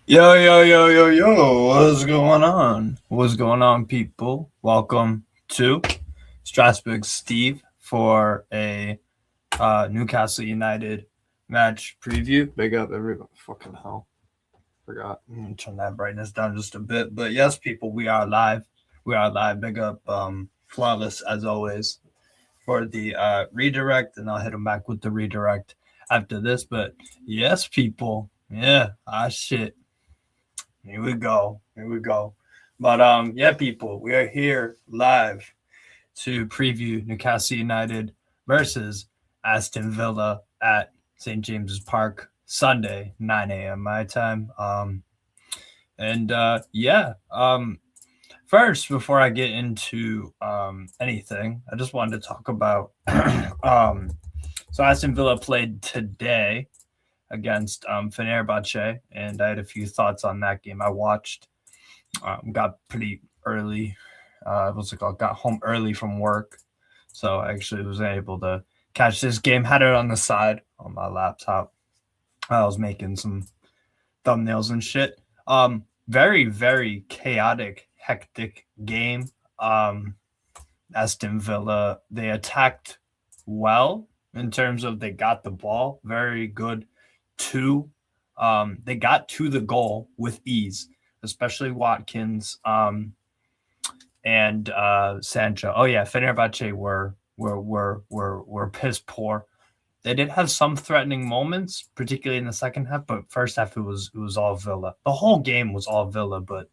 Yo, yo, yo, yo, yo, what's going on? What's going on, people? Welcome to Strasbourg Steve for a Newcastle United match preview. Big up, everybody. Fucking hell. Forgot. I'm gonna turn that brightness down just a bit. But yes, people, we are live. We are live. Big up, Flawless, as always, for the redirect. And I'll hit him back with the redirect after this. But yes, people. Yeah, shit. Here we go. Here we go. But yeah, people, we are here live to preview Newcastle United versus Aston Villa at St. James's Park Sunday, 9 a.m. my time. And yeah, first, before I get into anything, I just wanted to talk about so Aston Villa played today against Fenerbahce, and I had a few thoughts on that game. I watched, got pretty early. What's it called? Got home early from work, so I actually was able to catch this game. Had it on the side on my laptop. I was making some thumbnails and shit. Very very chaotic, hectic game. Aston Villa, they attacked well in terms of they got the ball, very good to they got to the goal with ease, especially Watkins and Sancho. Oh yeah, Fenerbahce were piss poor. They did have some threatening moments, particularly in the second half, but first half it was all Villa. The whole game was all Villa, but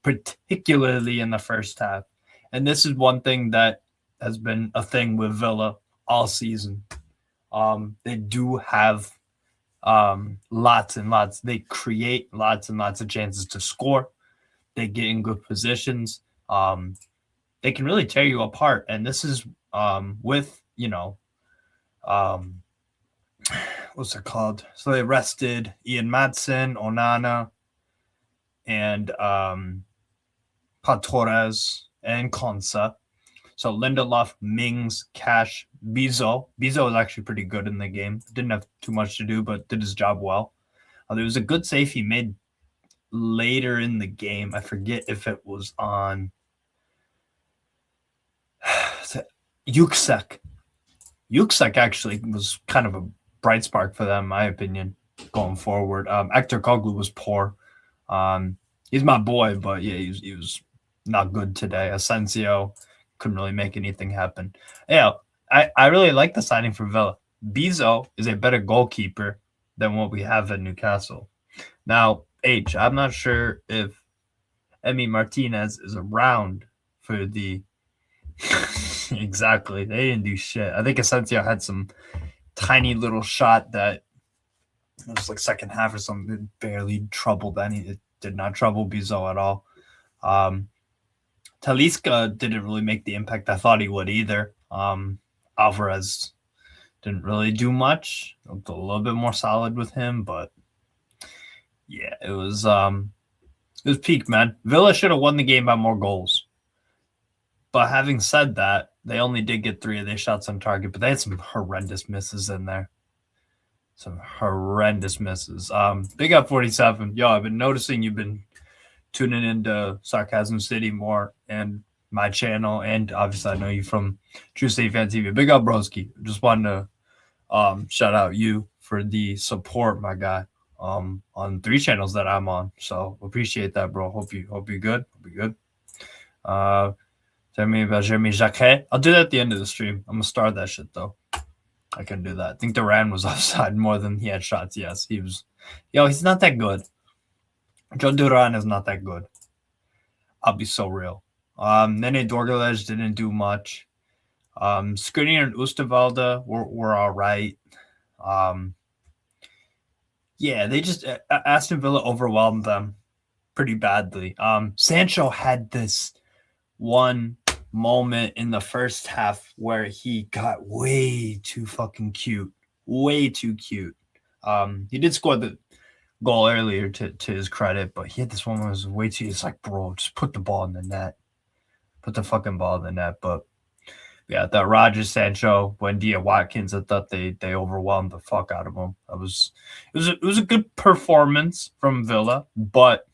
particularly in the first half. And this is one thing that has been a thing with Villa all season. They do have lots and lots. They create lots and lots of chances to score. They get in good positions. They can really tear you apart. And this is with, what's it called? So they rested Ian Madsen, Onana, and Torres and Konsa. So Lindelof, Mings, Cash, Bizo. Bizo was actually pretty good in the game. Didn't have too much to do, but did his job well. There was a good save he made later in the game. I forget if it was on Yuksek. Yuksek actually was kind of a bright spark for them, in my opinion, going forward. Hector Koglu was poor. He's my boy, but yeah, he was not good today. Asensio couldn't really make anything happen. Yeah, I really like the signing for Villa. Bizo is a better goalkeeper than what we have at Newcastle. Now, I'm not sure if Emi Martinez is around for the exactly. They didn't do shit. I think Asensio had some tiny little shot that it was like second half or something. It barely troubled any. It did not trouble Bizo at all. Talisca didn't really make the impact I thought he would either. Alvarez didn't really do much. Looked a little bit more solid with him, but yeah, it was peak, man. Villa should have won the game by more goals. But having said that, they only did get 3 of their shots on target, but they had some horrendous misses in there. Some horrendous misses. Big up 47. Yo, I've been noticing you've been tuning into Sarcasm City more and my channel, and obviously I know you from True State Fan TV. Big up, broski. Just wanted to shout out you for the support, my guy, on 3 channels that I'm on. So appreciate that, bro. Hope you're good. Hope you're good. Tell me about Jeremy Jacquet. I'll do that at the end of the stream. I'm gonna start that shit though. I can do that. I think Duran was offside more than he had shots. Yes, he was. Yo, he's not that good. Joe Duran is not that good. I'll be so real. Nene Dorgalej didn't do much. Skriniar and Oosterwolde were all right. Yeah, they just Aston Villa overwhelmed them pretty badly. Sancho had this one moment in the first half where he got way too fucking cute. Way too cute. He did score the goal earlier to his credit, but he had this one that was way too. It's like, bro, just put the ball in the net. Put the fucking ball in the net. But Yeah, that Rogers, Sancho, Buendia, Watkins, I thought they overwhelmed the fuck out of them. It was a good performance from Villa, but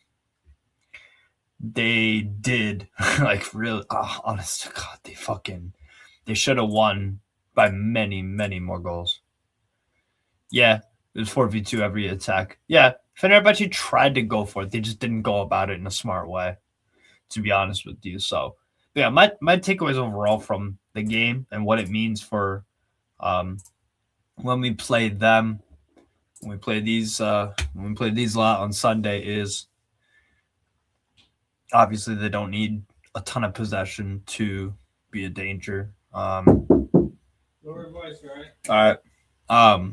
they did like really honest to God, they should have won by many, many more goals. Yeah, it was 4v2 every attack. Yeah, Fenerbahce tried to go for it. They just didn't go about it in a smart way, to be honest with you. So, yeah, my takeaways overall from the game and what it means for when we play them, when we play these lot on Sunday is obviously they don't need a ton of possession to be a danger. Lower voice, right? All right.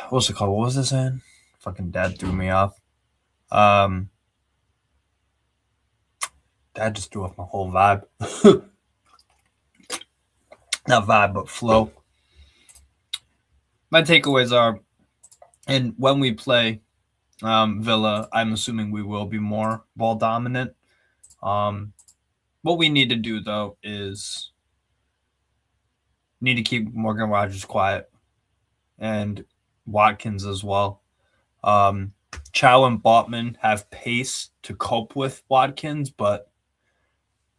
What's it called? What was this saying? Fucking dad threw me off. Dad just threw off my whole vibe. Not vibe, but flow. My takeaways are, and when we play Villa, I'm assuming we will be more ball dominant. What we need to do though is need to keep Morgan Rogers quiet and Watkins as well. Chow and Botman have pace to cope with Watkins, but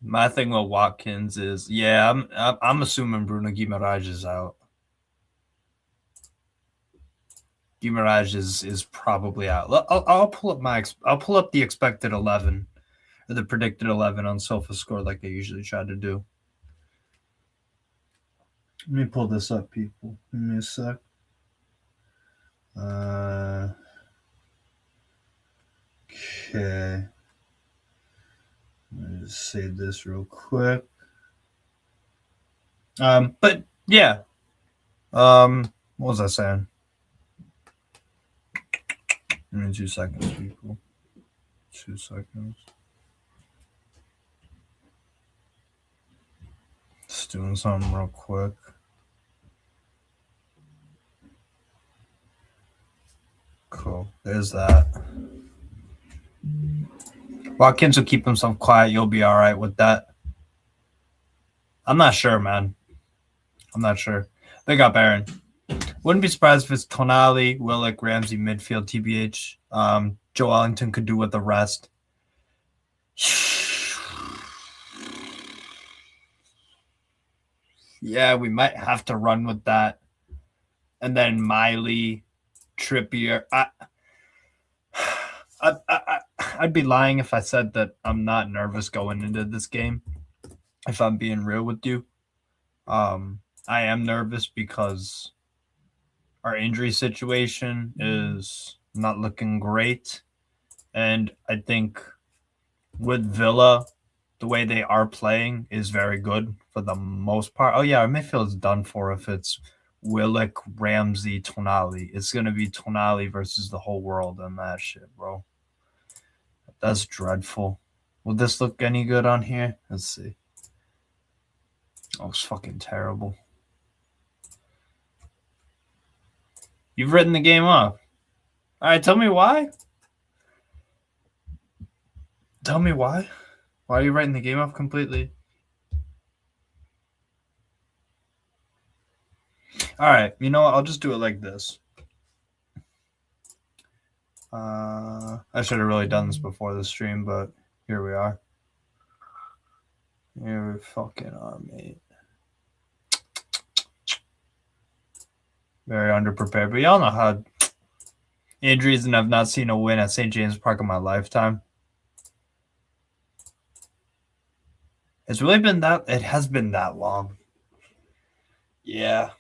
my thing with Watkins is, yeah, I'm assuming Bruno Guimaraes is out. Guimaraes is probably out. I'll pull up the expected 11 or the predicted 11 on SofaScore like I usually try to do. Let me pull this up, people. Give me a sec. Okay. Let me just save this real quick. But yeah. What was I saying? Give me 2 seconds, people. 2 seconds. Just doing something real quick. Cool. There's that. Watkins will keep himself quiet. You'll be all right with that. I'm not sure, man. I'm not sure. Big up, Aaron. Wouldn't be surprised if it's Tonali, Willock, Ramsey, midfield, TBH. Joe Ellington could do with the rest. Yeah, we might have to run with that. And then Miley, Trippier. I'd be lying if I said that I'm not nervous going into this game, if I'm being real with you. I am nervous because our injury situation is not looking great. And I think with Villa, the way they are playing is very good for the most part. Oh, yeah, our midfield is done for if it's Willock, Ramsey, Tonali. It's going to be Tonali versus the whole world and that shit, bro. That's dreadful. Will this look any good on here? Let's see. Oh, it's fucking terrible. You've written the game off. All right, tell me why. Tell me why. Why are you writing the game off completely? All right, you know what? I'll just do it like this. I should have really done this before the stream, but here we are. Here we fucking are, mate. Very underprepared, but y'all know how injuries, and I've not seen a win at St. James Park in my lifetime. It's really been that. It has been that long. Yeah.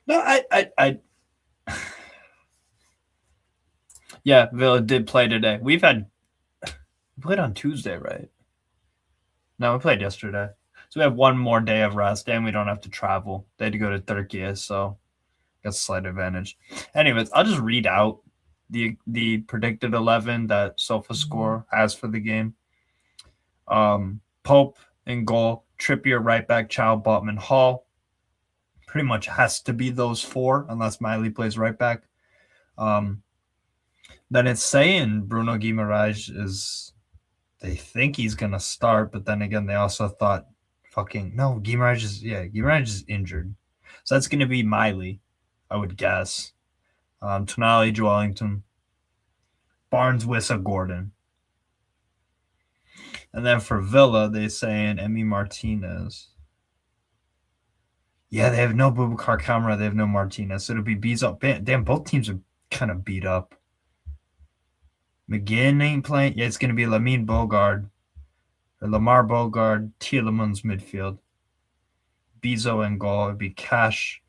No, I Yeah, Villa did play today. We played on Tuesday, right? No, we played yesterday. So we have one more day of rest, and we don't have to travel. They had to go to Turkey, so that's a slight advantage. Anyways, I'll just read out the predicted 11 that SofaScore has for the game. Pope in goal, Trippier right back, Chow, Botman, Hall. Pretty much has to be those four unless Miley plays right back. Then it's saying Bruno Guimaraes is, they think he's going to start, but then again, they also thought Guimaraes is injured. So that's going to be Miley, I would guess. Tonali, Joelinton, Barnes, Wissa, Gordon. And then for Villa, they saying Emi Martinez. Yeah, they have no Boubacar Kamara. They have no Martinez. So it'll be Bezo. Damn, both teams are kind of beat up. McGinn ain't playing. Yeah, it's going to be Lamine Bogard. Or Lamar Bogard, Tielemans midfield. Bezo and goal. It'd be Cash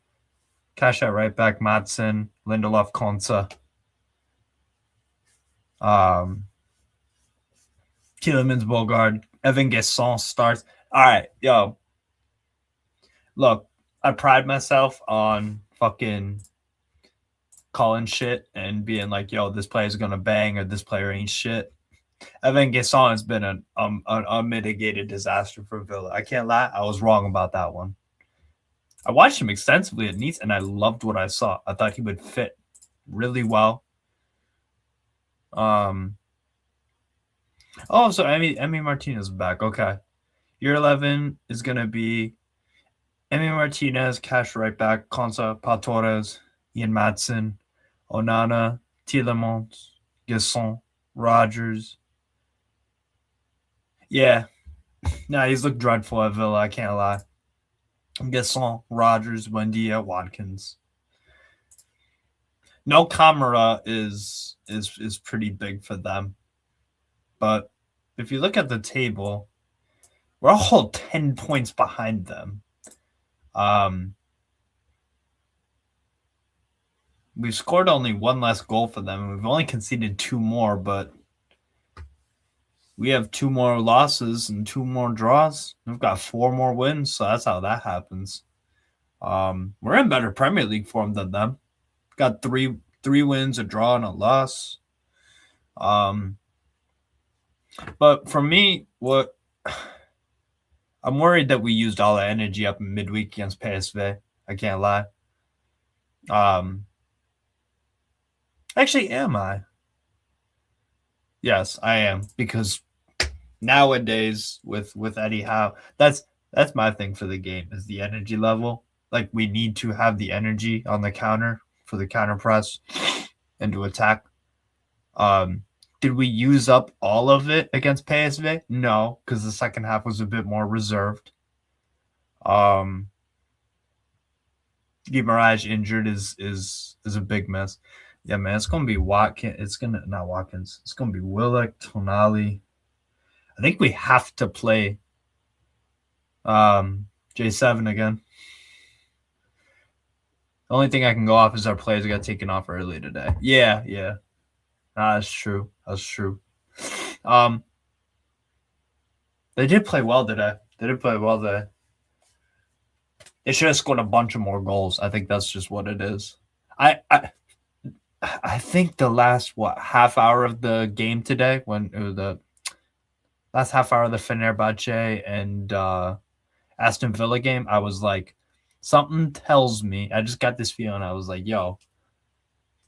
at right back, Madsen, Lindelof, Konsa. Tielemans, Bogard, Evan Gesson starts. All right, yo. Look, I pride myself on fucking calling shit and being like, yo, this player's going to bang or this player ain't shit. Evan Gesson has been an unmitigated disaster for Villa. I can't lie. I was wrong about that one. I watched him extensively at Nice, and I loved what I saw. I thought he would fit really well. So Emi Martinez is back. Okay. Your 11 is going to be Emi Martinez, Cash right back, Konsa, Pau Torres, Ian Madsen, Onana, Tielemans, Gesson, Rogers. Yeah. Nah, he's looked dreadful at Villa. I can't lie. Gesson, Rogers, Buendia, Watkins. No Kamara is pretty big for them. But if you look at the table, we're all 10 points behind them. We've scored only one less goal for them. We've only conceded 2 more, but we have 2 more losses and 2 more draws. We've got 4 more wins, so that's how that happens. We're in better Premier League form than them. Got three wins, a draw, and a loss. But for me, what I'm worried that we used all the energy up in midweek against PSV. I can't lie. Actually, am I? Yes, I am, because nowadays with Eddie Howe, that's my thing for the game is the energy level. Like, we need to have the energy on the counter for the counter press and to attack. Did we use up all of it against PSV? No, because the second half was a bit more reserved. Guimaraes injured is a big miss. Yeah, man, it's gonna be Watkins. It's gonna not Watkins. It's gonna be Willock, Tonali. I think we have to play J7 again. The only thing I can go off is our players got taken off early today. Yeah. That's true. They did play well today. They should have scored a bunch of more goals. I think that's just what it is. I think the last half hour of the game today, when it was the last half hour of the Fenerbahce and Aston Villa game, I was like, something tells me. I just got this feeling. I was like, yo,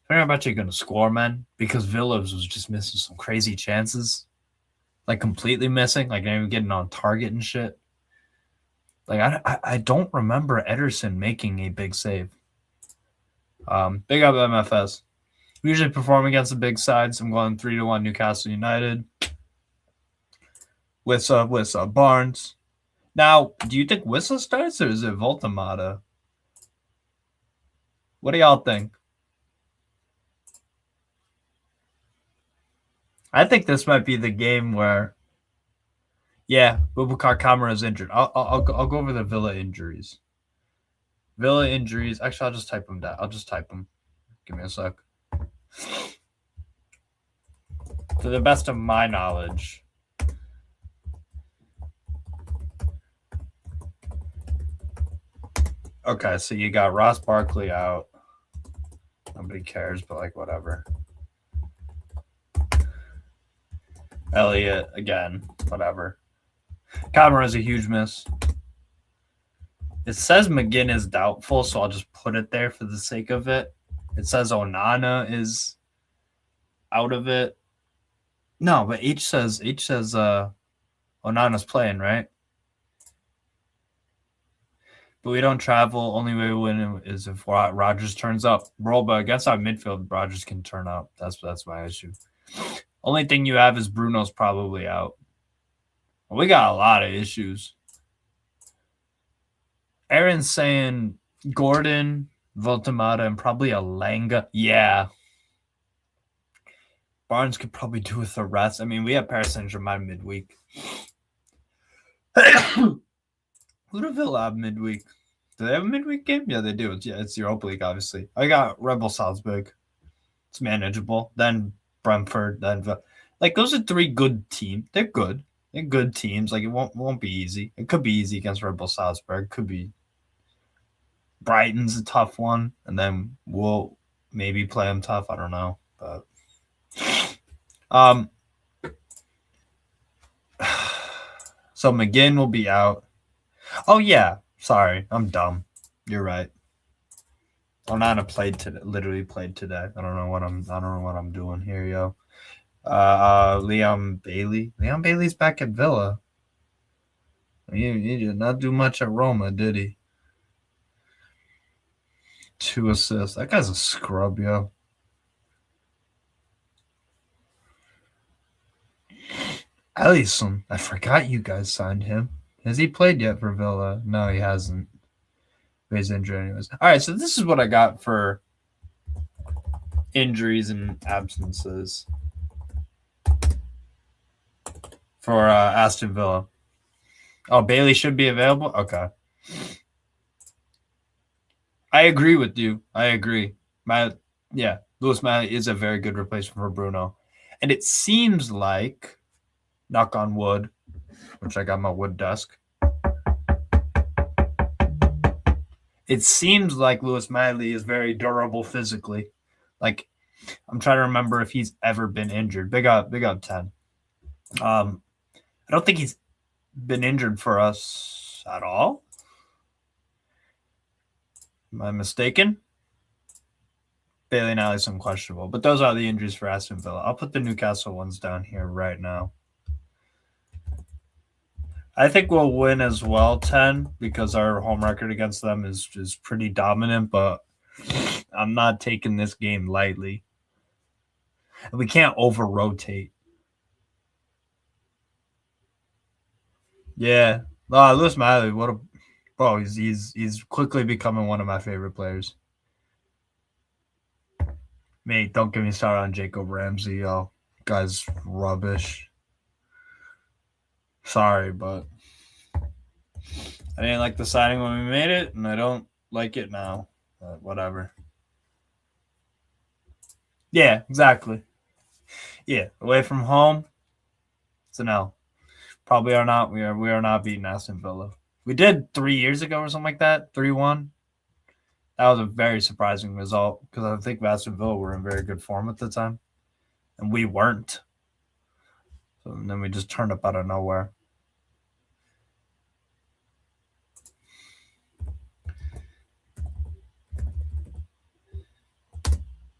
Fenerbahce going to score, man, because Villa was just missing some crazy chances, like completely missing, like not even getting on target and shit. Like I don't remember Ederson making a big save. Big up MFS. We usually perform against the big sides. I'm going 3-1 Newcastle United. Wissa, Barnes. Now, do you think Wissa starts or is it Voltamata? What do y'all think? I think this might be the game where, yeah, Boubacar Kamara is injured. I'll go over the Villa injuries. Actually, I'll just type them down. Give me a sec. To the best of my knowledge, okay, so you got Ross Barkley out. Nobody cares, but like whatever. Elliott again, whatever. Kamara is a huge miss. It says McGinn is doubtful, so I'll just put it there for the sake of it. It says Onana is out of it. No, but H says Onana's playing, right? but we don't travel. Only way we win is if Rodgers turns up. Bro, but against our midfield, Rodgers can turn up. That's my issue. Only thing you have is Bruno's probably out. We got a lot of issues. Aaron's saying Gordon, Voltamata, and probably a Langa. Yeah. Barnes could probably do with the rest. I mean, we have Paris Saint-Germain midweek. Who do Villa have midweek? Do they have a midweek game? Yeah, they do. It's Europa League, obviously. I got Rebel Salzburg. It's manageable. Then Brentford. Then like those are three good teams. They're good. They're good teams. Like it won't be easy. It could be easy against Rebel Salzburg. Could be. Brighton's a tough one, and then we'll maybe play them tough. I don't know, but so McGinn will be out. Oh yeah, sorry, I'm dumb. You're right. Onana played today. Literally played today. I don't know what I'm doing here, yo. Liam Bailey. Liam Bailey's back at Villa. He did not do much at Roma, did he? 2 assists. That guy's a scrub, yo. Alisson. I forgot you guys signed him. Has he played yet for Villa? No, he hasn't. He's injured anyways. All right, so this is what I got for injuries and absences for Aston Villa. Oh, Bailey should be available? Okay. I agree with you. I agree. Lewis Miley is a very good replacement for Bruno. And it seems like, knock on wood, which I got my wood desk, it seems like Lewis Miley is very durable physically. Like, I'm trying to remember if he's ever been injured. Big up 10. I don't think he's been injured for us at all. Am I mistaken? Bailey and Alisson questionable, but those are the injuries for Aston Villa. I'll put the Newcastle ones down here right now. I think we'll win as well, 10, because our home record against them is pretty dominant, but I'm not taking this game lightly. We can't over-rotate. Yeah. Lewis Miley, he's quickly becoming one of my favorite players. Mate, don't get me started on Jacob Ramsey, yo. Guy's rubbish. Sorry, but I didn't like the signing when we made it, and I don't like it now. But whatever. Yeah, exactly. Yeah, away from home, it's an L. Probably are not. We are not beating Aston Villa. We did 3 years ago or something like that, 3-1. That was a very surprising result because I think Aston Villa were in very good form at the time, and we weren't. So then we just turned up out of nowhere.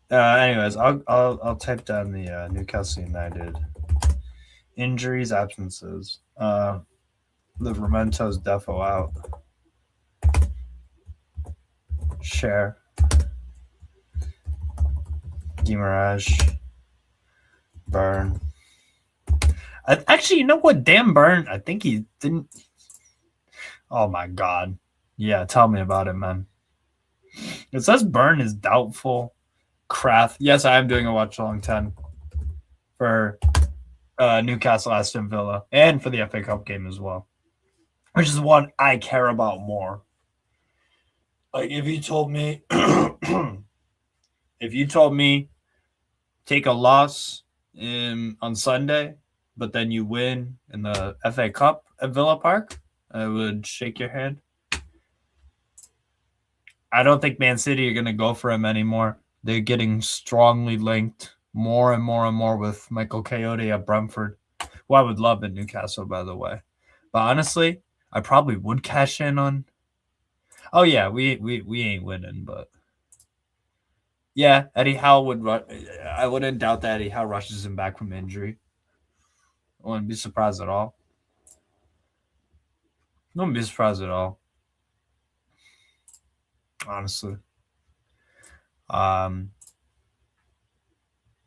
Anyways, I'll type down the Newcastle United injuries, absences. Livermento's defo out. Share. Guimaraes. Burn. Actually, you know what? Damn Burn. I think he didn't. Oh my god. Yeah, tell me about it, man. It says Burn is doubtful. Kraft. Yes, I am doing a watch along 10 for Newcastle Aston Villa and for the FA Cup game as well, which is one I care about more. Like if you told me take a loss on Sunday, but then you win in the FA Cup at Villa Park, I would shake your hand. I don't think Man City are going to go for him anymore. They're getting strongly linked more and more and more with Michael Coyote at Brentford, who I would love at Newcastle, by the way. But honestly, I probably would cash in on. Oh yeah, we ain't winning, but yeah, Eddie Howe would. I wouldn't doubt that Eddie Howe rushes him back from injury. I wouldn't be surprised at all. I wouldn't be surprised at all. honestly.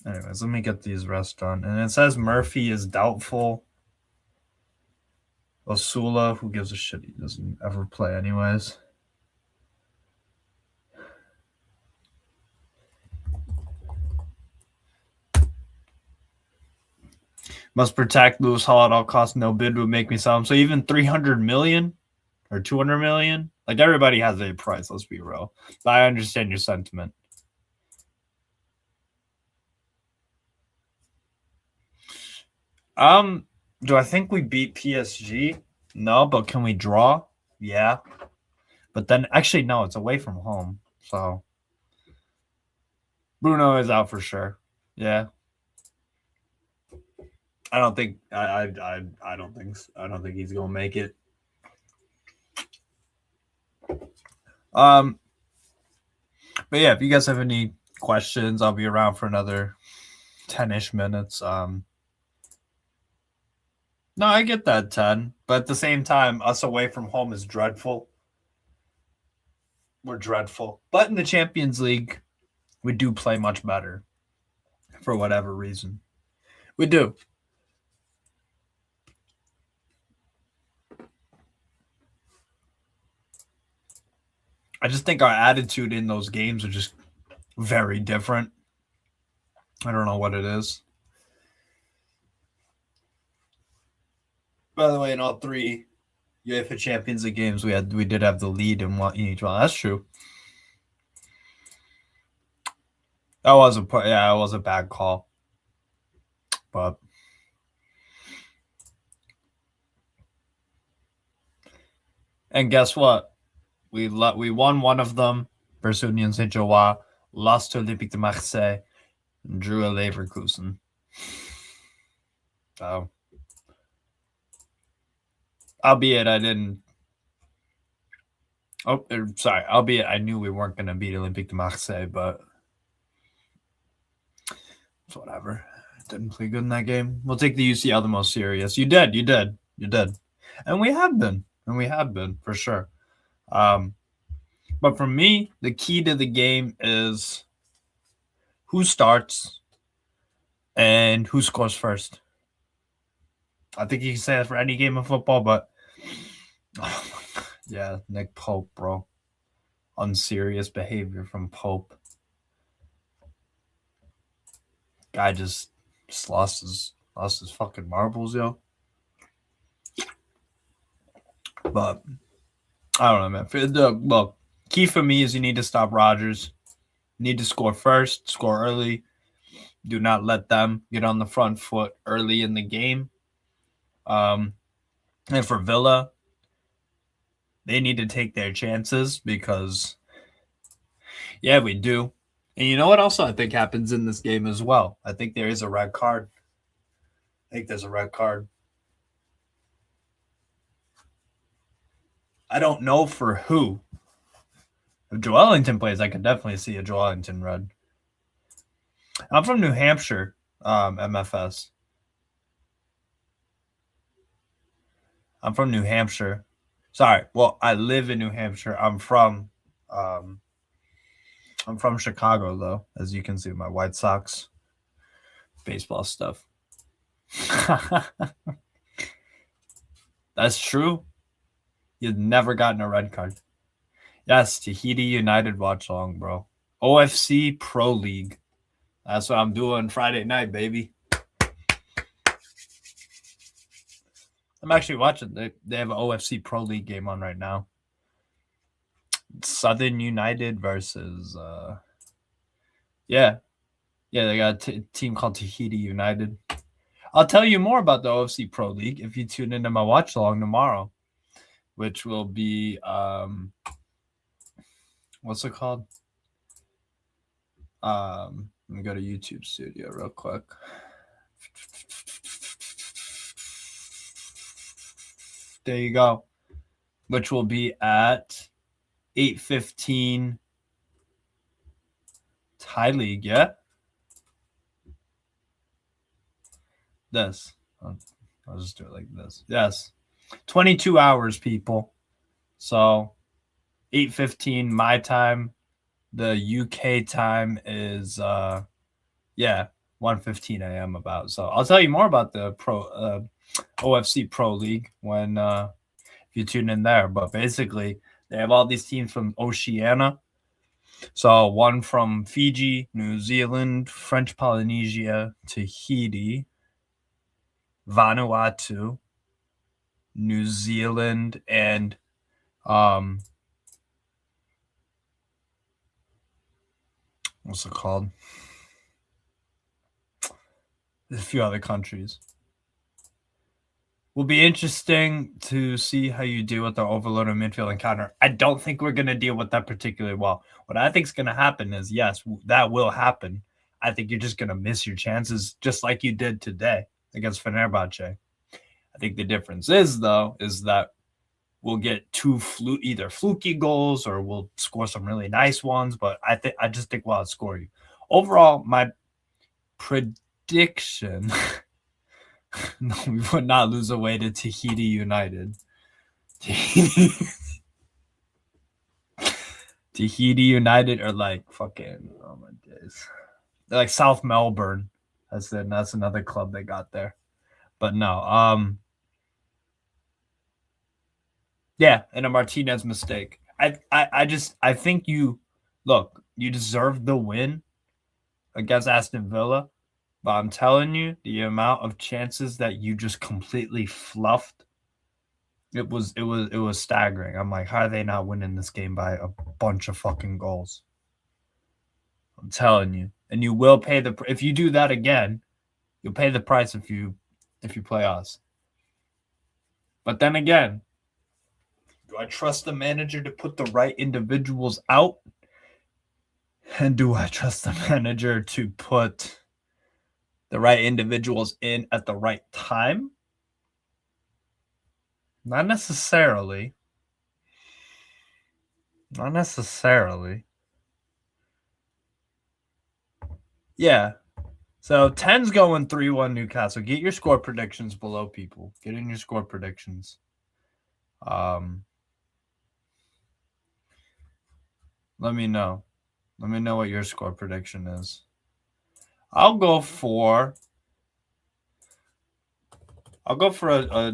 Anyways, let me get these rest done. And it says Murphy is doubtful. Osula, who gives a shit? He doesn't ever play anyways. Must protect Lewis Hall at all costs. No bid would make me sell him. So even 300 million or 200 million, like everybody has a price. Let's be real. But I understand your sentiment. Do I think we beat PSG? No, but can we draw? Yeah. But then actually no, it's away from home. So Bruno is out for sure. Yeah. I don't think I don't think he's gonna make it. But yeah, if you guys have any questions, I'll be around for another 10-ish minutes. No, I get that 10, but at the same time, us away from home is dreadful. We're dreadful. But in the Champions League, we do play much better for whatever reason. We do. I just think our attitude in those games are just very different. I don't know what it is. By the way, in all three UEFA Champions League games, we did have the lead in each one. That's true. That was it was a bad call. But and guess what? We won one of them versus Union Saint-Gilloise, lost to Olympique de Marseille, and drew a Leverkusen. So, albeit I didn't. Oh, sorry. Albeit I knew we weren't going to beat Olympique de Marseille, but it's whatever. Didn't play good in that game. We'll take the UCL the most serious. You did, and we have been for sure. But for me, the key to the game is who starts and who scores first. I think you can say that for any game of football, but oh my God. Yeah, Nick Pope, bro. Unserious behavior from Pope. Guy just lost his fucking marbles, yo. But I don't know, man. Look, key for me is you need to stop Rodgers. You need to score first, score early. Do not let them get on the front foot early in the game. And for Villa, they need to take their chances because, yeah, we do. And you know what also I think happens in this game as well? I think there is a red card. I think there's a red card. I don't know for who. If Joelinton plays, I could definitely see a Joelinton red. I'm from New Hampshire, MFS. I'm from New Hampshire. Sorry. Well, I live in New Hampshire. I'm from Chicago, though, as you can see, my White Sox baseball stuff. That's true. You've never gotten a red card. Yes, Tahiti United watch along, bro. OFC Pro League. That's what I'm doing Friday night, baby. I'm actually watching. They have an OFC Pro League game on right now. Southern United versus they got a team called Tahiti United. I'll tell you more about the OFC Pro League if you tune into my watch along tomorrow, which will be what's it called? Let me go to YouTube Studio real quick. There you go. Which will be at 8:15 Thai League, yeah? This. I'll just do it like this. Yes. 22 hours, people. So 8:15 my time. The UK time is 1:15 a.m. about. So I'll tell you more about the OFC Pro League when if you tune in there. But basically, they have all these teams from Oceania. So one from Fiji, New Zealand, French Polynesia, Tahiti, Vanuatu, New Zealand, and what's it called? There's a few other countries. Will be interesting to see how you deal with the overloaded midfield and counter. I don't think we're going to deal with that particularly well. What I think is going to happen is, yes, that will happen. I think you're just going to miss your chances just like you did today against Fenerbahce. I think the difference is, though, is that we'll get either fluky goals or we'll score some really nice ones, but I just think we'll outscore you. Overall, my prediction... No, we would not lose away to Tahiti United. Tahiti United are like fucking, oh my days. They're like South Melbourne. That's another club they got there. But no, yeah, and a Martinez mistake. I think you deserve the win against Aston Villa. But I'm telling you, the amount of chances that you just completely fluffed, it was staggering. I'm like, how are they not winning this game by a bunch of fucking goals? I'm telling you. And you will pay if you do that again, you'll pay the price if you play us. But then again, do I trust the manager to put the right individuals out? And do I trust the manager to put the right individuals in at the right time? Not necessarily. Not necessarily. Yeah. So 10's going 3-1 Newcastle. Get your score predictions below, people. Get in your score predictions. Let me know. Let me know what your score prediction is. I'll go for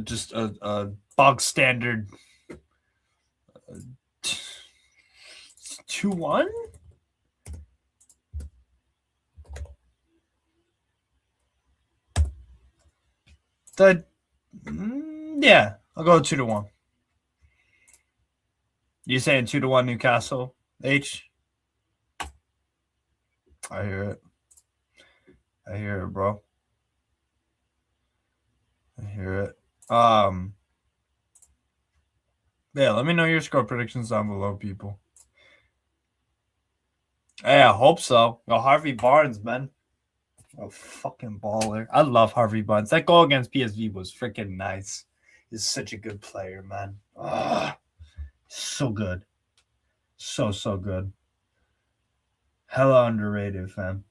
just a bog standard 2-1. Yeah, I'll go 2-1. You saying 2-1 Newcastle? H? I hear it. I hear it, bro. I hear it. Yeah, let me know your score predictions down below, people. Hey, I hope so. Yo, Harvey Barnes, man. Oh, fucking baller. I love Harvey Barnes. That goal against PSV was freaking nice. He's such a good player, man. So good. So good. Hella underrated, fam.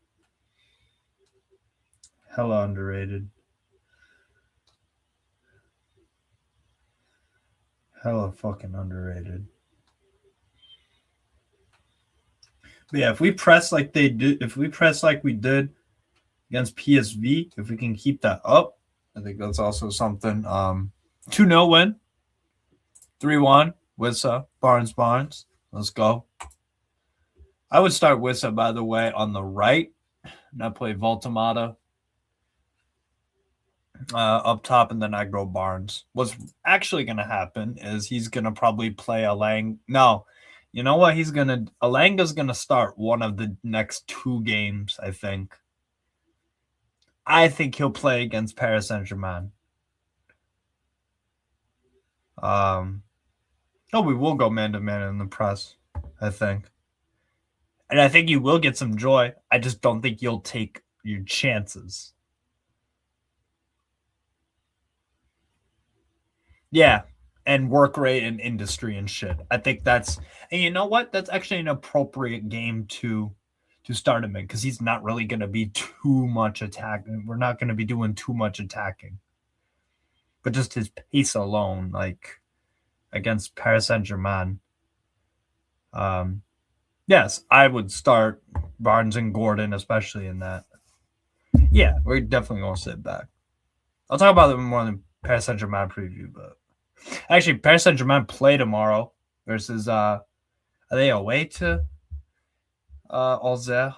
Hella underrated. Hella fucking underrated. But yeah, if we press like we did against PSV, if we can keep that up, I think that's also something. 2-0 win. 3-1. Wissa. Barnes. Let's go. I would start Wissa, by the way, on the right. And I play Voltamata up top, and then I go Barnes. What's actually going to happen is he's going to probably play No, you know what? Alanga's going to start one of the next 2 games, I think. I think he'll play against Paris Saint-Germain. We will go man-to-man in the press, I think. And I think you will get some joy. I just don't think you'll take your chances. Yeah, and work rate and industry and shit. I think and you know what? That's actually an appropriate game to start him in because he's not really going to be too much attacking. We're not going to be doing too much attacking. But just his pace alone, like against Paris Saint-Germain, Yes, I would start Barnes and Gordon, especially in that. Yeah, we're definitely going to sit back. I'll talk about them more than Paris Saint-Germain preview, but actually, Paris Saint-Germain play tomorrow versus, are they away to Alger?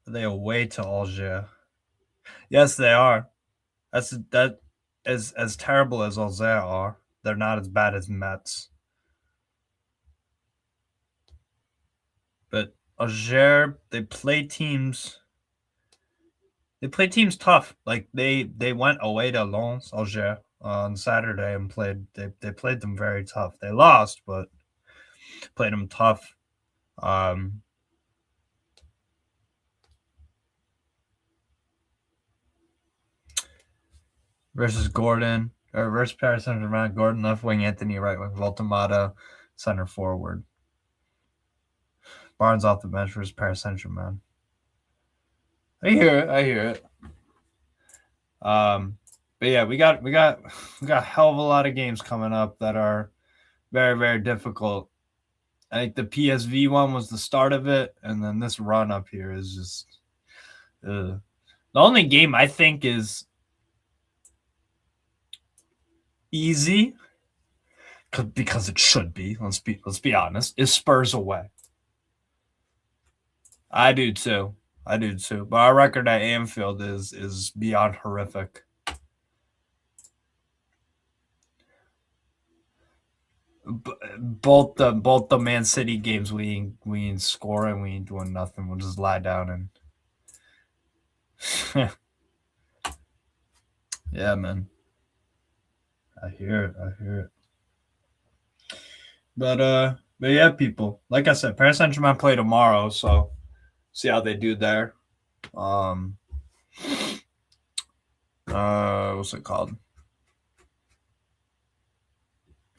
Are they away to Alger? Yes, they are. That as terrible as Alger are, they're not as bad as Metz. But Alger, they play teams tough. Like they went away to Lens, Alger on Saturday and played. They played them very tough. They lost, but played them tough. Versus Gordon or versus Paris Saint-Germain. Gordon left wing, Anthony right wing, Voltamata center forward. Barnes off the bench versus Paris Saint-Germain. I hear it. But yeah, we got a hell of a lot of games coming up that are very, very difficult. I think the PSV one was the start of it, and then this run up here is just the only game I think is easy because it should be. Let's be honest. Is Spurs away? I do too. But our record at Anfield is beyond horrific. Both the Man City games we ain't scoring, we ain't doing nothing. We'll just lie down and yeah, man. I hear it. But yeah, people. Like I said, Paris Saint-Germain play tomorrow, so see how they do there. What's it called?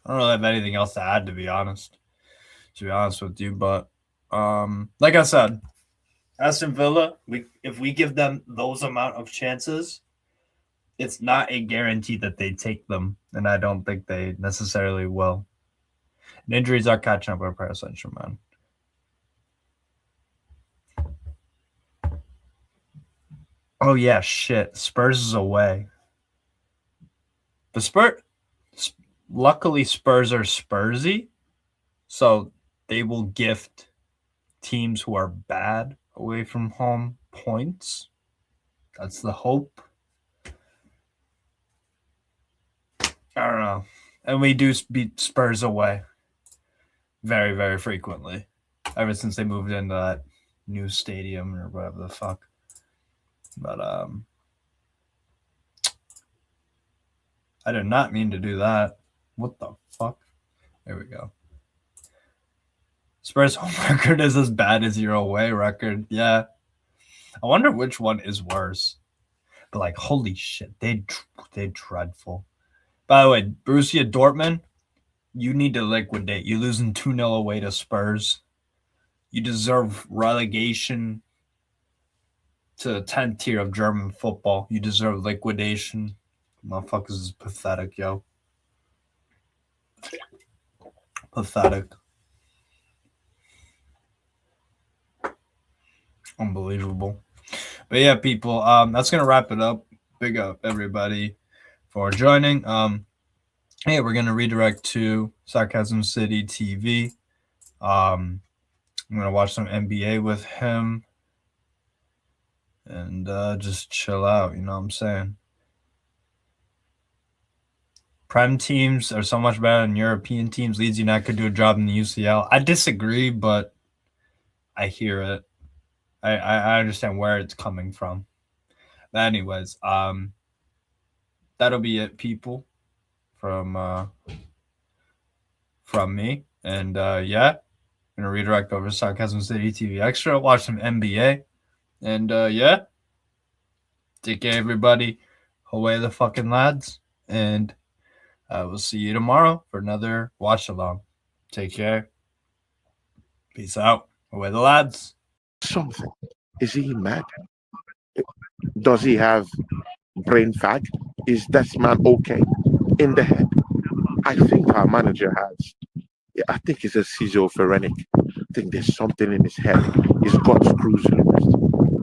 I don't really have anything else to add, to be honest with you. But like I said, Aston Villa, if we give them those amount of chances, it's not a guarantee that they take them, and I don't think they necessarily will. And injuries are catching up with Paris Saint-Germain. Oh yeah, shit. Spurs is away. Luckily Spurs are Spursy, so they will gift teams who are bad away from home points. That's the hope. I don't know. And we do beat Spurs away very, very frequently ever since they moved into that new stadium or whatever the fuck. But I did not mean to do that. What the fuck? There we go. Spurs home record is as bad as your away record. Yeah. I wonder which one is worse. But like, holy shit, they're dreadful. By the way, Borussia Dortmund, you need to liquidate. You're losing 2-0 away to Spurs. You deserve relegation to the 10th tier of German football. You deserve liquidation. Motherfuckers is pathetic, yo. Pathetic. Unbelievable. But yeah, people, that's gonna wrap it up. Big up everybody for joining. Hey, we're gonna redirect to Sarcasm City TV. I'm gonna watch some NBA with him and just chill out. You know what I'm saying? Prem teams are so much better than European teams. Leeds United could do a job in the UCL. I disagree, but I hear it. I understand where it's coming from. But anyways, that'll be it, people, from me. And yeah, I'm gonna redirect over to Sarcasm City TV Extra, watch some NBA, and yeah, take care, everybody. Away the fucking lads, and we'll see you tomorrow for another watch along. Take care. Peace out. Away the lads. Something. Is he mad? Does he have brain fag? Is this man okay in the head? I think our manager has. Yeah, I think it's a schizophrenic. I think there's something in his head. He's got screws loose.